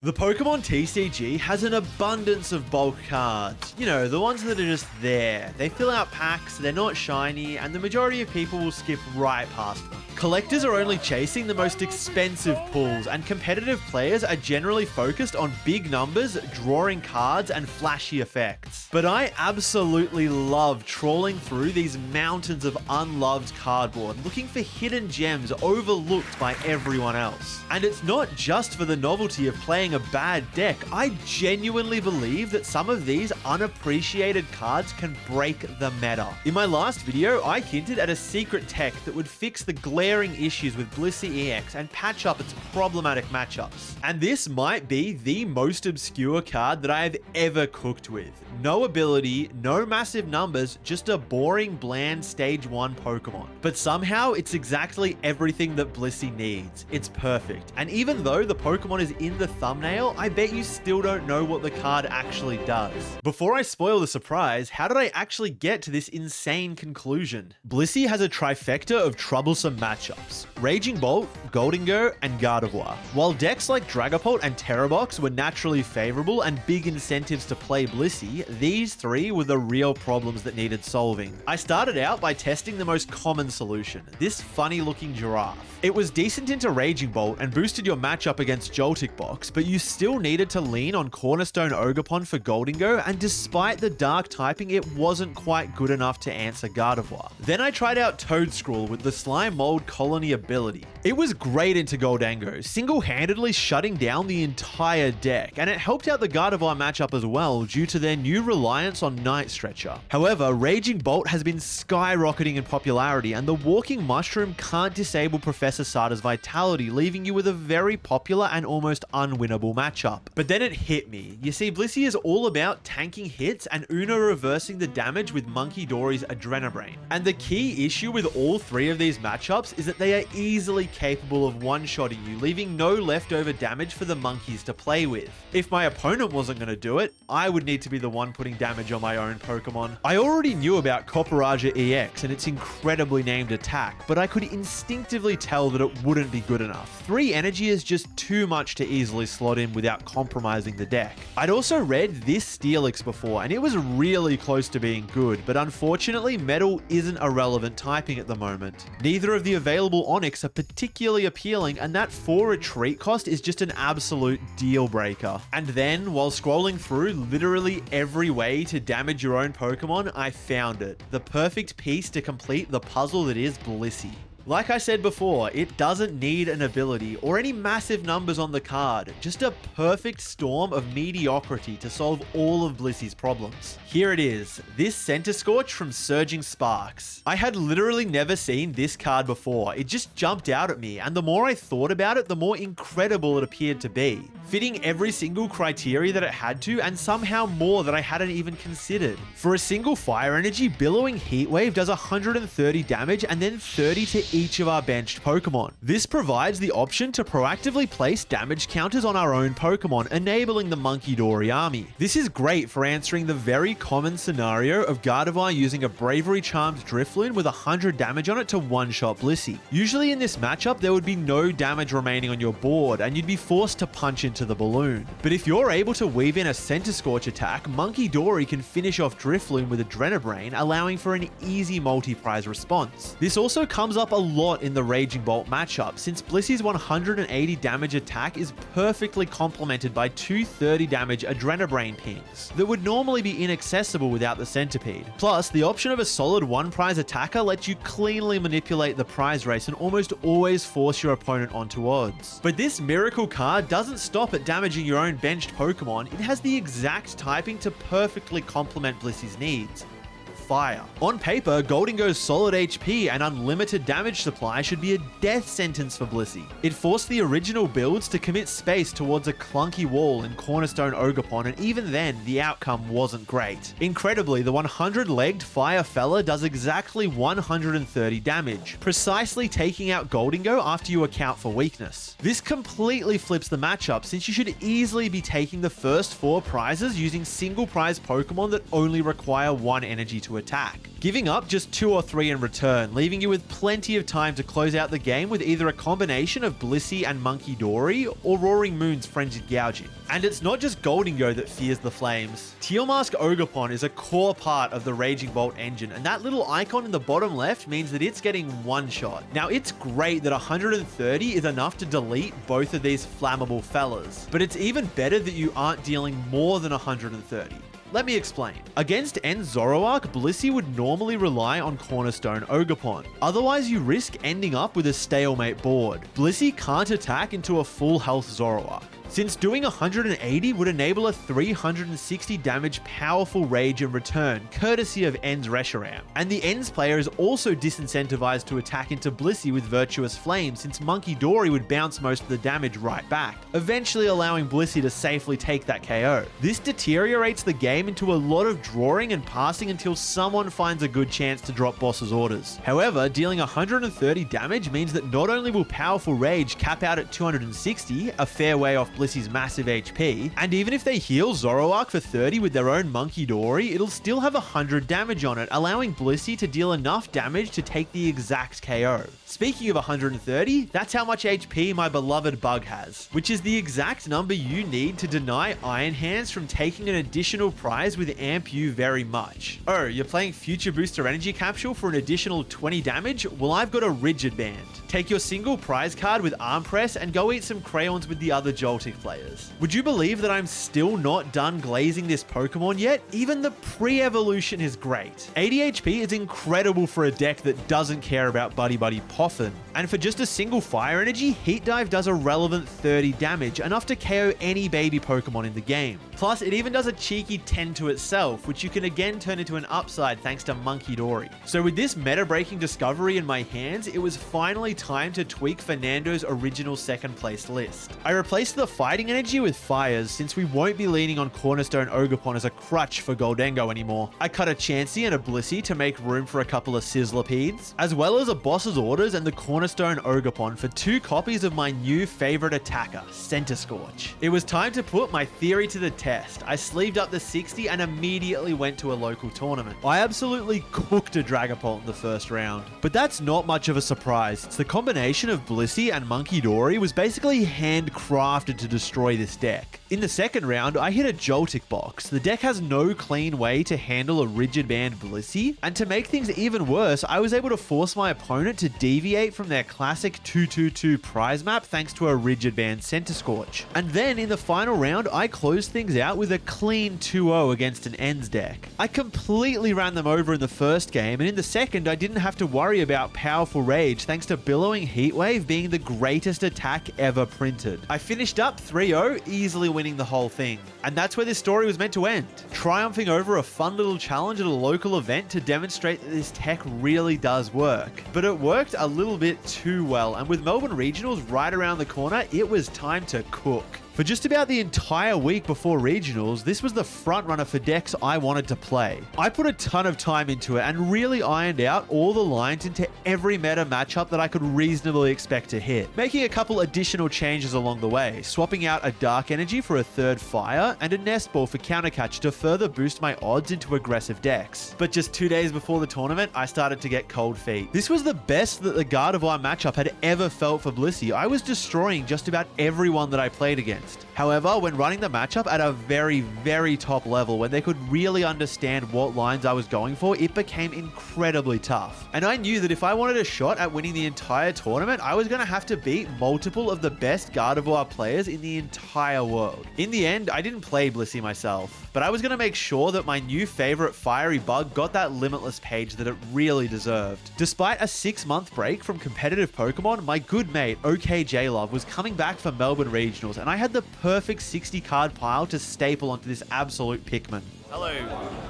The Pokemon TCG has an abundance of bulk cards. You know, the ones that are just there. They fill out packs, they're not shiny, and the majority of people will skip right past them. Collectors are only chasing the most expensive pulls, and competitive players are generally focused on big numbers, drawing cards, and flashy effects. But I absolutely love trawling through these mountains of unloved cardboard, looking for hidden gems overlooked by everyone else. And it's not just for the novelty of playing a bad deck. I genuinely believe that some of these unappreciated cards can break the meta. In my last video, I hinted at a secret tech that would fix the glaring issues with Blissey EX and patch up its problematic matchups. And this might be the most obscure card that I have ever cooked with. No ability, no massive numbers, just a boring, bland Stage 1 Pokemon. But somehow, it's exactly everything that Blissey needs. It's perfect. And even though the Pokemon is in the thumbnail, I bet you still don't know what the card actually does. Before I spoil the surprise, how did I actually get to this insane conclusion? Blissey has a trifecta of troublesome matchups: Raging Bolt, Gholdengo, and Gardevoir. While decks like Dragapult and Terrabox were naturally favorable and big incentives to play Blissey, these three were the real problems that needed solving. I started out by testing the most common solution, this funny looking giraffe. It was decent into Raging Bolt and boosted your matchup against Joltik Box, but you still needed to lean on Cornerstone Ogerpon for Gholdengo, and despite the dark typing, it wasn't quite good enough to answer Gardevoir. Then I tried out Toedscruel with the Slime Mold Colony ability. It was great into Gholdengo, single-handedly shutting down the entire deck, and it helped out the Gardevoir matchup as well due to their new reliance on Night Stretcher. However, Raging Bolt has been skyrocketing in popularity, and the Walking Mushroom can't disable Professor Sada's Vitality, leaving you with a very popular and almost unwinnable matchup. But then it hit me. You see, Blissey is all about tanking hits and Uno reversing the damage with Monkey Dory's Adrenabrain. And the key issue with all three of these matchups is that they are easily capable of one-shotting you, leaving no leftover damage for the monkeys to play with. If my opponent wasn't going to do it, I would need to be the one putting damage on my own Pokemon. I already knew about Copperaja EX and its incredibly named attack, but I could instinctively tell that it wouldn't be good enough. 3 energy is just too much to easily slot in without compromising the deck. I'd also read this Steelix before, and it was really close to being good, but unfortunately Metal isn't a relevant typing at the moment. Neither of the available Onix are particularly appealing, and that 4 retreat cost is just an absolute deal breaker. And then, while scrolling through literally every way to damage your own Pokemon, I found it. The perfect piece to complete the puzzle that is Blissey. Like I said before, it doesn't need an ability or any massive numbers on the card, just a perfect storm of mediocrity to solve all of Blissey's problems. Here it is, this Centiskorch from Surging Sparks. I had literally never seen this card before, it just jumped out at me, and the more I thought about it, the more incredible it appeared to be. Fitting every single criteria that it had to, and somehow more that I hadn't even considered. For a single Fire Energy, Billowing Heatwave does 130 damage and then 30 to each of our benched Pokemon. This provides the option to proactively place damage counters on our own Pokemon, enabling the Monkey Dory army. This is great for answering the very common scenario of Gardevoir using a Bravery Charmed Drifloon with 100 damage on it to one-shot Blissey. Usually in this matchup, there would be no damage remaining on your board, and you'd be forced to punch into the balloon. But if you're able to weave in a Centiskorch attack, Monkey Dory can finish off Drifloon with Adrenabrain, allowing for an easy multi-prize response. This also comes up a lot in the Raging Bolt matchup, since Blissey's 180 damage attack is perfectly complemented by 230 damage Adrenabrain pings that would normally be inaccessible without the Centipede. Plus, the option of a solid one-prize attacker lets you cleanly manipulate the prize race and almost always force your opponent onto odds. But this miracle card doesn't stop at damaging your own benched Pokemon, it has the exact typing to perfectly complement Blissey's needs: Fire. On paper, Gholdengo's solid HP and unlimited damage supply should be a death sentence for Blissey. It forced the original builds to commit space towards a clunky wall in Cornerstone Ogerpon, and even then, the outcome wasn't great. Incredibly, the 100-legged Fire Fella does exactly 130 damage, precisely taking out Gholdengo after you account for weakness. This completely flips the matchup, since you should easily be taking the first 4 prizes using single prize Pokemon that only require 1 energy to attack, giving up just 2 or 3 in return, leaving you with plenty of time to close out the game with either a combination of Blissey and Monkey Dory or Roaring Moon's Frenzied Gouging. And it's not just Goldingo that fears the flames. Teal Mask Ogerpon is a core part of the Raging Bolt engine, and that little icon in the bottom left means that it's getting one shot. Now, it's great that 130 is enough to delete both of these flammable fellas, but it's even better that you aren't dealing more than 130. Let me explain. Against End Zoroark, Blissey would normally rely on Cornerstone Ogerpon. Otherwise, you risk ending up with a stalemate board. Blissey can't attack into a full health Zoroark, since doing 180 would enable a 360 damage powerful rage in return, courtesy of End's Reshiram. And the End's player is also disincentivized to attack into Blissey with Virtuous Flame, since Monkey Dory would bounce most of the damage right back, eventually allowing Blissey to safely take that KO. This deteriorates the game into a lot of drawing and passing until someone finds a good chance to drop boss's orders. However, dealing 130 damage means that not only will Powerful Rage cap out at 260, a fair way off Blissey's massive HP, and even if they heal Zoroark for 30 with their own Monkey Dory, it'll still have 100 damage on it, allowing Blissey to deal enough damage to take the exact KO. Speaking of 130, that's how much HP my beloved Bug has, which is the exact number you need to deny Iron Hands from taking an additional prize with Amp You very much. Oh, you're playing Future Booster Energy Capsule for an additional 20 damage? Well, I've got a Rigid Band. Take your single prize card with Arm Press and go eat some crayons with the other Joltik players. Would you believe that I'm still not done glazing this Pokemon yet? Even the pre-evolution is great. 80 HP is incredible for a deck that doesn't care about Buddy Buddy Poffin. And for just a single Fire Energy, Heat Dive does a relevant 30 damage, enough to KO any baby Pokemon in the game. Plus, it even does a cheeky 10 to itself, which you can again turn into an upside thanks to Monkey Dory. So with this meta-breaking discovery in my hands, it was finally time to tweak Fernando's original second place list. I replaced the Fighting Energy with Fires, since we won't be leaning on Cornerstone Ogerpon as a crutch for Goldengo anymore. I cut a Chansey and a Blissey to make room for a couple of Sizzlipede, as well as a Boss's Orders and the Cornerstone Ogerpon for 2 copies of my new favorite attacker, Centiskorch. It was time to put my theory to the test. I sleeved up the 60 and immediately went to a local tournament. I absolutely cooked a Dragapult in the first round. But that's not much of a surprise. It's the combination of Blissey and Monkey Dory was basically handcrafted to destroy this deck. In the second round, I hit a Joltik box. The deck has no clean way to handle a Rigid Band Blissey, and to make things even worse, I was able to force my opponent to deviate from their classic 2-2-2 prize map thanks to a Rigid Band Centiskorch. And then in the final round, I closed things out with a clean 2-0 against an Ends deck. I completely ran them over in the first game, and in the second, I didn't have to worry about Powerful Rage thanks to Billowing Heatwave being the greatest attack ever printed. I finished up 3-0, easily winning the whole thing. And that's where this story was meant to end. Triumphing over a fun little challenge at a local event to demonstrate that this tech really does work. But it worked a little bit too well, and with Melbourne Regionals right around the corner, it was time to cook. For just about the entire week before Regionals, this was the front runner for decks I wanted to play. I put a ton of time into it and really ironed out all the lines into every meta matchup that I could reasonably expect to hit, making a couple additional changes along the way, swapping out a Dark Energy for a third Fire and a Nest Ball for Counter Catch to further boost my odds into aggressive decks. But just 2 days before the tournament, I started to get cold feet. This was the best that the Gardevoir matchup had ever felt for Blissey. I was destroying just about everyone that I played against. However, when running the matchup at a very, very top level, when they could really understand what lines I was going for, it became incredibly tough. And I knew that if I wanted a shot at winning the entire tournament, I was going to have to beat multiple of the best Gardevoir players in the entire world. In the end, I didn't play Blissey myself, but I was going to make sure that my new favorite fiery bug got that Limitless page that it really deserved. Despite a 6-month break from competitive Pokemon, my good mate, OKJLove, was coming back for Melbourne Regionals, and I had the perfect 60 card pile to staple onto this absolute Pikmin. Hello,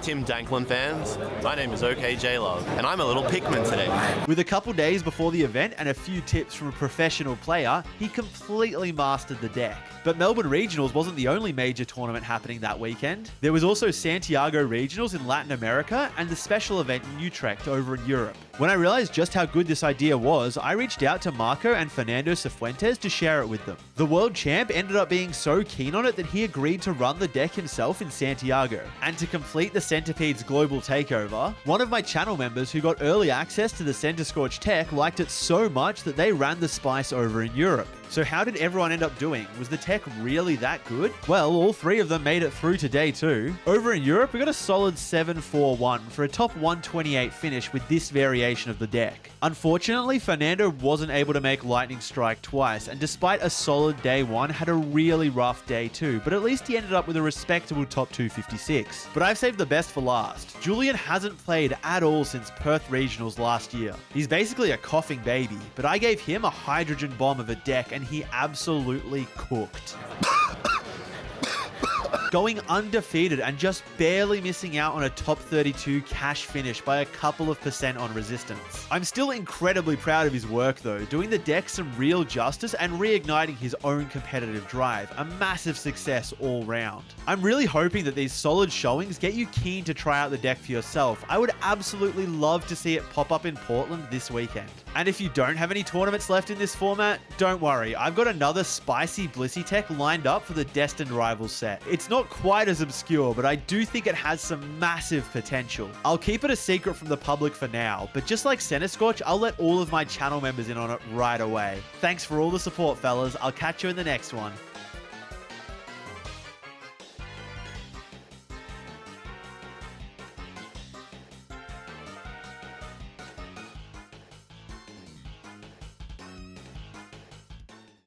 Tim Danklin fans. My name is OKJLove, and I'm a little Pikmin today. With a couple days before the event and a few tips from a professional player, he completely mastered the deck. But Melbourne Regionals wasn't the only major tournament happening that weekend. There was also Santiago Regionals in Latin America and the special event in Utrecht over in Europe. When I realized just how good this idea was, I reached out to Marco and Fernando Cifuentes to share it with them. The world champ ended up being so keen on it that he agreed to run the deck himself in Santiago. And to complete the Centipede's global takeover, one of my channel members who got early access to the Centiskorch tech liked it so much that they ran the spice over in Europe. So how did everyone end up doing? Was the tech really that good? Well, all three of them made it through to day 2. Over in Europe, we got a solid 7-4-1 for a top 128 finish with this variation of the deck. Unfortunately, Fernando wasn't able to make Lightning Strike twice, and despite a solid day 1, had a really rough day 2, but at least he ended up with a respectable top 256. But I've saved the best for last. Julian hasn't played at all since Perth Regionals last year. He's basically a coughing baby, but I gave him a hydrogen bomb of a deck and he absolutely cooked. Going undefeated and just barely missing out on a top 32 cash finish by a couple of % on resistance. I'm still incredibly proud of his work though, doing the deck some real justice and reigniting his own competitive drive, a massive success all round. I'm really hoping that these solid showings get you keen to try out the deck for yourself. I would absolutely love to see it pop up in Portland this weekend. And if you don't have any tournaments left in this format, don't worry, I've got another spicy Blissey tech lined up for the Destined Rivals set. It's not quite as obscure, but I do think it has some massive potential. I'll keep it a secret from the public for now, but just like Centiskorch, I'll let all of my channel members in on it right away. Thanks for all the support, fellas. I'll catch you in the next one.